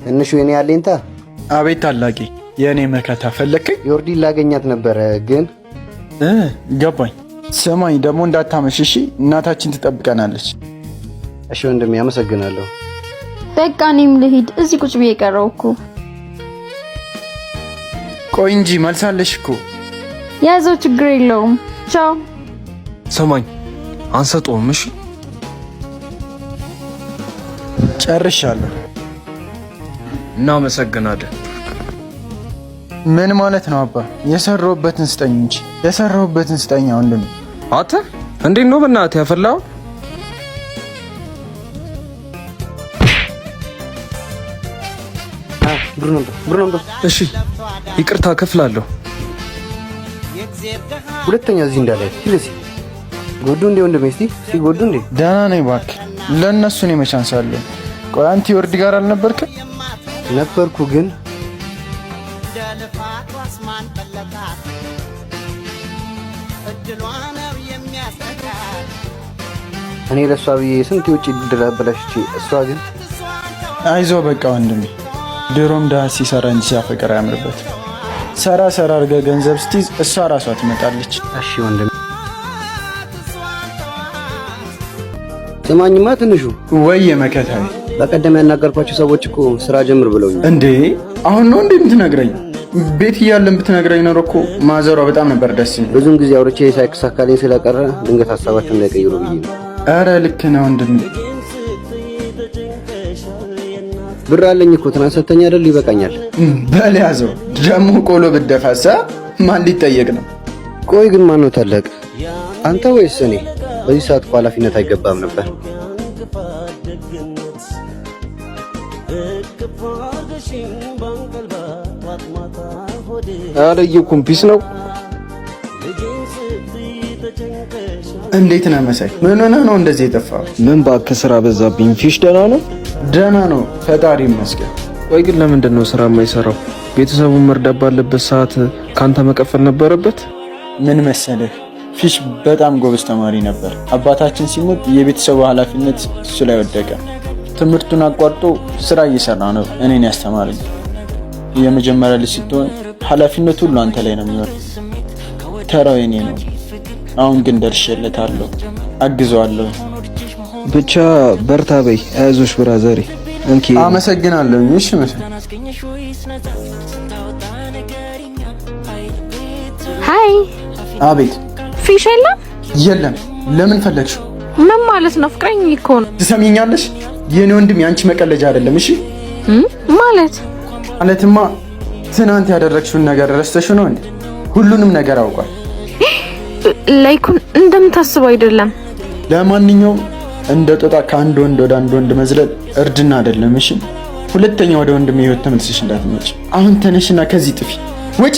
ትንሹ የኔ አለኝታ። አቤት ታላቂ፣ የኔ መከታ ፈለከኝ? ዮርዲ ላገኛት ነበረ ግን ገባኝ። ሰማኝ ደግሞ እንዳታመሽ እሺ? እናታችን ትጠብቀናለች። እሺ ወንድሜ አመሰግናለሁ። በቃ እኔም ልሂድ፣ እዚህ ቁጭ ብዬ ቀረው እኮ። ቆይ እንጂ መልሳለሽ እኮ። ያዘው፣ ችግር የለውም። ቻው። ሰማኝ አንሰጠውም። እሺ ጨርሻለሁ። እናመሰግናለን። ምን ማለት ነው አባ? የሰራሁበትን ስጠኝ እንጂ የሰራሁበትን ስጠኝ። ወንድም አንተ እንዴት ነው በእናትህ ያፈላው? ብሩ ነበር። እሺ ይቅርታ ከፍላለሁ። ሁለተኛ እዚህ እንዳላይ ይልሲ ጎዱ እንዴ ወንድሜ፣ እስቲ ጎዱ እንዴ። ደህና ነኝ እባክህ። ለእነሱ ነው መቻንሳለሁ። ቆይ አንተ ዮርዲ ጋር አልነበርክም? ነበርኩ ግን እኔ ለሷ ብዬ ስንት የውጭ ድል አበላሽቼ፣ እሷ ግን አይዞ በቃ ወንድሜ፣ ድሮም ደሃ ሲሰራ እንጂ ሲያፈቅር አያምርበት። ሰራ አድርገህ ገንዘብ ስትይዝ እሷ ራሷ ትመጣለች። እሺ ወንድሜ። ስማኝማ ትንሹ፣ ወይ የመከታዬ፣ በቀደም ያናገርኳቸው ሰዎች እኮ ስራ ጀምር ብለውኛል። እንዴ አሁን ነው እንዴ የምትነግረኝ? ቤት እያለን ብትነግረኝ ኖሮ እኮ ማዘሯ በጣም ነበር ደስ የሚል። ብዙም ጊዜ አውርቼ ሳይሳካልኝ ስለቀረ ድንገት ሀሳባቸው እንዳይቀይሩ ብዬ ነው። አረ ልክ ነው ወንድሜ። ብር አለኝ እኮ ትናንት ሰተኛ አይደል? ይበቃኛል። በል ያዘው። ደግሞ ቆሎ ብደፋሳ ማን ሊጠየቅ ነው? ቆይ ግን ማን ነው ታላቅ? አንተ ወይስ እኔ? በዚህ ሰዓት እኮ ኃላፊነት አይገባም ነበር። አለየኩም ፒስ ነው። እንዴት ነህ መሳይ? ምን ሆነህ ነው እንደዚህ የጠፋው? ምን እባክህ ስራ በዛብኝ። ፊሽ ደህና ነው? ደህና ነው ፈጣሪ ይመስገን። ቆይ ግን ለምንድን ነው ስራ የማይሰራው? ቤተሰቡን መርዳት ባለበት ሰዓት ካንተ መቀፈል ነበረበት። ምን መሰለህ ፊሽ በጣም ጎበዝ ተማሪ ነበር። አባታችን ሲሞት የቤተሰቡ ኃላፊነት እሱ ላይ ወደቀ። ትምህርቱን አቋርጦ ስራ እየሰራ ነው እኔን ያስተማረኝ። የመጀመሪያ ልጅ ስትሆን ኃላፊነቱ ሁሉ አንተ ላይ ነው የሚሆነው። ተራው የኔ ነው። አሁን ግን ደርሼለታለሁ፣ አግዘዋለሁ። ብቻ በርታ በይ። አይዞሽ ብራዘሬ። እንኪ አመሰግናለሁ። እሺ መሰለኝ። ሃይ። አቤት። ፊሽ የለም? የለም። ለምን ፈለግሽው? ምን ማለት ነው? ፍቅረኝ እኮ ነው። ትሰሚኛለሽ? የኔ ወንድም ያንቺ መቀለጃ አይደለም። እሺ ማለትማ ትናንት ያደረግሽውን ነገር ረስተሽው ነው እንዴ? ሁሉንም ነገር አውቋል። ላይኩን እንደምታስበው አይደለም። ለማንኛውም እንደ ጦጣ ከአንድ ወንድ ወደ አንድ ወንድ መዝለል እርድና አይደለም። እሺ ሁለተኛ ወደ ወንድም ህይወት ተመልሰሽ እንዳትመጪ። አሁን ተነሽና ከዚህ ጥፊ ውጪ።